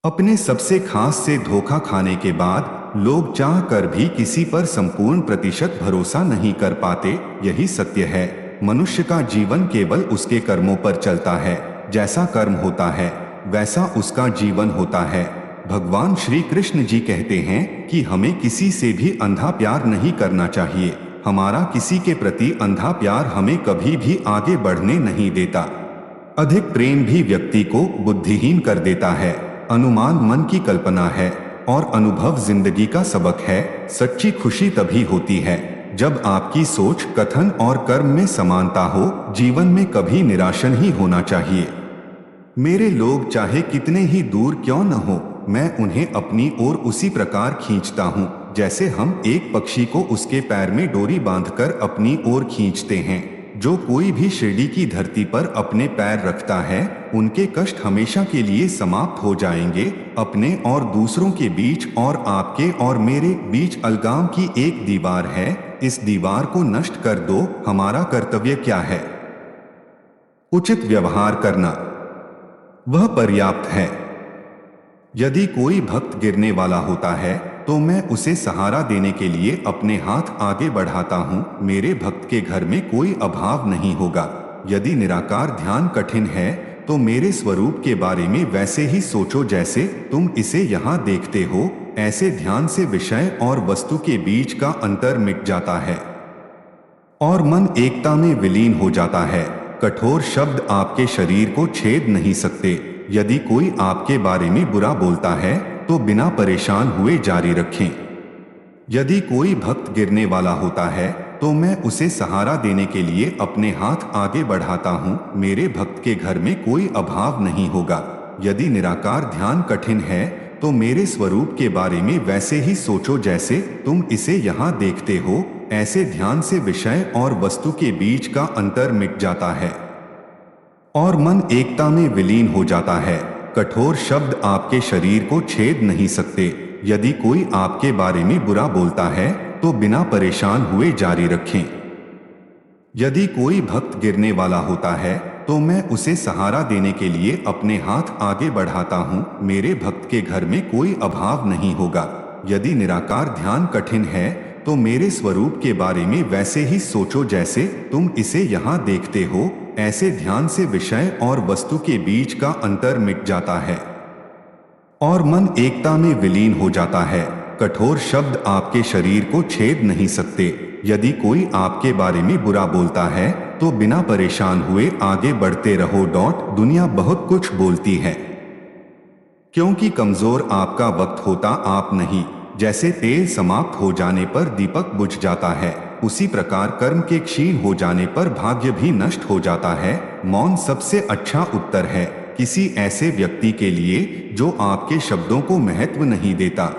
अपने सबसे खास से धोखा खाने के बाद लोग चाह कर भी किसी पर संपूर्ण प्रतिशत भरोसा नहीं कर पाते। यही सत्य है। मनुष्य का जीवन केवल उसके कर्मों पर चलता है। जैसा कर्म होता है वैसा उसका जीवन होता है। भगवान श्री कृष्ण जी कहते हैं कि हमें किसी से भी अंधा प्यार नहीं करना चाहिए। हमारा किसी के प्रति अंधा प्यार हमें कभी भी आगे बढ़ने नहीं देता। अधिक प्रेम भी व्यक्ति को बुद्धिहीन कर देता है। अनुमान मन की कल्पना है और अनुभव जिंदगी का सबक है। सच्ची खुशी तभी होती है जब आपकी सोच, कथन और कर्म में समानता हो। जीवन में कभी निराश नहीं होना चाहिए। मेरे लोग चाहे कितने ही दूर क्यों न हो, मैं उन्हें अपनी ओर उसी प्रकार खींचता हूँ जैसे हम एक पक्षी को उसके पैर में डोरी बांधकर अपनी ओर खींचते हैं। जो कोई भी शिरडी की धरती पर अपने पैर रखता है, उनके कष्ट हमेशा के लिए समाप्त हो जाएंगे। अपने और दूसरों के बीच और आपके और मेरे बीच अलगाव की एक दीवार है। इस दीवार को नष्ट कर दो। हमारा कर्तव्य क्या है? उचित व्यवहार करना, वह पर्याप्त है। यदि कोई भक्त गिरने वाला होता है तो मैं उसे सहारा देने के लिए अपने हाथ आगे बढ़ाता हूँ। मेरे भक्त के घर में कोई अभाव नहीं होगा। यदि निराकार ध्यान कठिन है तो मेरे स्वरूप के बारे में वैसे ही सोचो जैसे तुम इसे यहाँ देखते हो। ऐसे ध्यान से विषय और वस्तु के बीच का अंतर मिट जाता है और मन एकता में विलीन हो जाता है। कठोर शब्द आपके शरीर को छेद नहीं सकते। यदि कोई आपके बारे में बुरा बोलता है तो बिना परेशान हुए जारी रखें। यदि कोई भक्त गिरने वाला होता है तो मैं उसे सहारा देने के लिए अपने हाथ आगे बढ़ाता हूँ। मेरे भक्त के घर में कोई अभाव नहीं होगा। यदि निराकार ध्यान कठिन है तो मेरे स्वरूप के बारे में वैसे ही सोचो जैसे तुम इसे यहाँ देखते हो। ऐसे ध्यान से विषय और वस्तु के बीच का अंतर मिट जाता है और मन एकता में विलीन हो जाता है। कठोर शब्द आपके शरीर को छेद नहीं सकते। यदि कोई आपके बारे में बुरा बोलता है तो बिना परेशान हुए जारी रखें। यदि कोई भक्त गिरने वाला होता है तो मैं उसे सहारा देने के लिए अपने हाथ आगे बढ़ाता हूँ। मेरे भक्त के घर में कोई अभाव नहीं होगा। यदि निराकार ध्यान कठिन है तो मेरे स्वरूप के बारे में वैसे ही सोचो जैसे तुम इसे यहाँ देखते हो। ऐसे ध्यान से विषय और वस्तु के बीच का अंतर मिट जाता है और मन एकता में विलीन हो जाता है। कठोर शब्द आपके शरीर को छेद नहीं सकते। यदि कोई आपके बारे में बुरा बोलता है तो बिना परेशान हुए आगे बढ़ते रहो। दुनिया बहुत कुछ बोलती है क्योंकि कमजोर आपका वक्त होता आप नहीं। जैसे तेल समाप्त हो जाने पर दीपक बुझ जाता है, उसी प्रकार कर्म के क्षीण हो जाने पर भाग्य भी नष्ट हो जाता है। मौन सबसे अच्छा उत्तर है किसी ऐसे व्यक्ति के लिए जो आपके शब्दों को महत्व नहीं देता।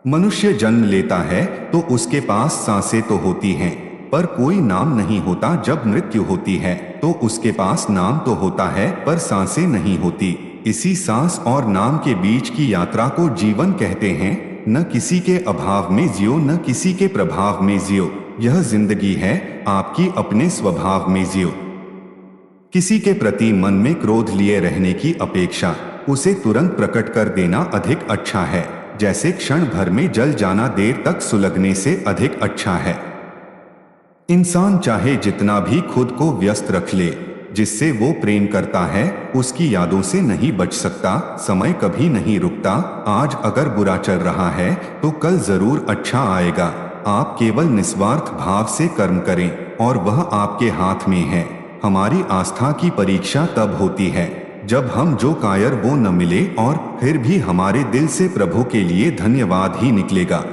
मनुष्य जन्म लेता है तो उसके पास सांसें तो होती हैं, पर कोई नाम नहीं होता। जब मृत्यु होती है तो उसके पास नाम तो होता है पर सांसें नहीं होती। इसी सांस और नाम के बीच की यात्रा को जीवन कहते हैं। न किसी के अभाव में जियो, न किसी के प्रभाव में जियो। यह जिंदगी है, आपकी अपने स्वभाव में जियो। किसी के प्रति मन में क्रोध लिए रहने की अपेक्षा उसे तुरंत प्रकट कर देना अधिक अच्छा है। जैसे क्षण भर में जल जाना देर तक सुलगने से अधिक अच्छा है। इंसान चाहे जितना भी खुद को व्यस्त रख ले, जिससे वो प्रेम करता है उसकी यादों से नहीं बच सकता। समय कभी नहीं रुकता। आज अगर बुरा चल रहा है तो कल जरूर अच्छा आएगा। आप केवल निस्वार्थ भाव से कर्म करें और वह आपके हाथ में है। हमारी आस्था की परीक्षा तब होती है जब हम जो कायर वो न मिले और फिर भी हमारे दिल से प्रभु के लिए धन्यवाद ही निकलेगा।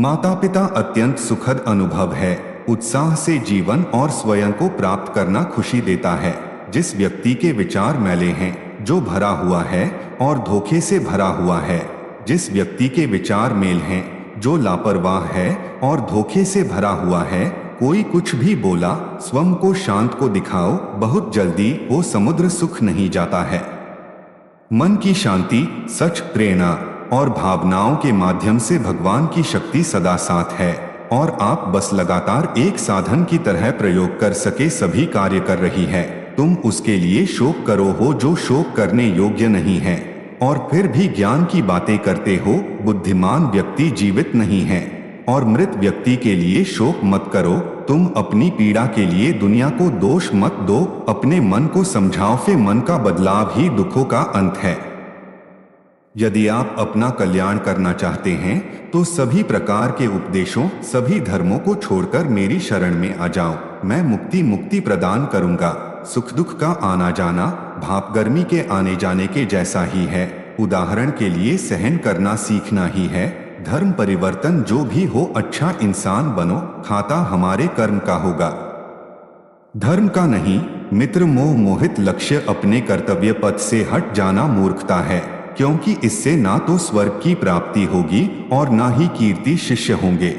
माता पिता अत्यंत सुखद अनुभव है। उत्साह से जीवन और स्वयं को प्राप्त करना खुशी देता है। जिस व्यक्ति के विचार मैले हैं, जो भरा हुआ है और धोखे से भरा हुआ है, जिस व्यक्ति के विचार मेल हैं, जो लापरवाह है और धोखे से भरा हुआ है, कोई कुछ भी बोला, स्वयं को शांत को दिखाओ, बहुत जल्दी वो समुद्र सुख नहीं जाता है। मन की शांति, सच, प्रेरणा और भावनाओं के माध्यम से भगवान की शक्ति सदा साथ है और आप बस लगातार एक साधन की तरह प्रयोग कर सके सभी कार्य कर रही है। तुम उसके लिए शोक करो हो जो शोक करने योग्य नहीं है। और फिर भी ज्ञान की बातें करते हो। बुद्धिमान व्यक्ति जीवित नहीं है और मृत व्यक्ति के लिए शोक मत करो। तुम अपनी पीड़ा के लिए दुनिया को दोष मत दो, अपने मन को समझाओ, फिर मन का बदलाव ही दुखों का अंत है। यदि आप अपना कल्याण करना चाहते हैं तो सभी प्रकार के उपदेशों, सभी धर्मों को छोड़कर मेरी शरण में आ जाओ। मैं मुक्ति प्रदान करूंगा। सुख दुख का आना जाना भाप गर्मी के आने जाने के जैसा ही है। उदाहरण के लिए सहन करना सीखना ही है। धर्म परिवर्तन जो भी हो, अच्छा इंसान बनो, खाता हमारे कर्म का होगा, धर्म का नहीं। मित्र, मोह मोहित लक्ष्य अपने कर्तव्य पथ से हट जाना मूर्खता है, क्योंकि इससे ना तो स्वर्ग की प्राप्ति होगी और ना ही कीर्ति शिष्य होंगे।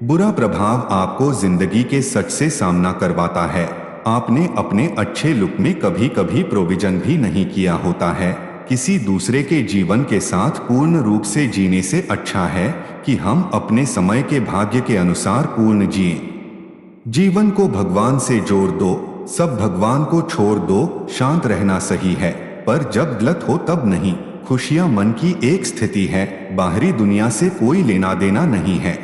बुरा प्रभाव आपको जिंदगी के सच से सामना करवाता है। आपने अपने अच्छे लुक में कभी कभी प्रोविजन भी नहीं किया होता है। किसी दूसरे के जीवन के साथ पूर्ण रूप से जीने से अच्छा है कि हम अपने समय के भाग्य के अनुसार पूर्ण जिएं। जीवन को भगवान से जोड़ दो, सब भगवान को छोड़ दो। शांत रहना सही है, पर जब गलत हो तब नहीं। खुशियां मन की एक स्थिति है, बाहरी दुनिया से कोई लेना देना नहीं है।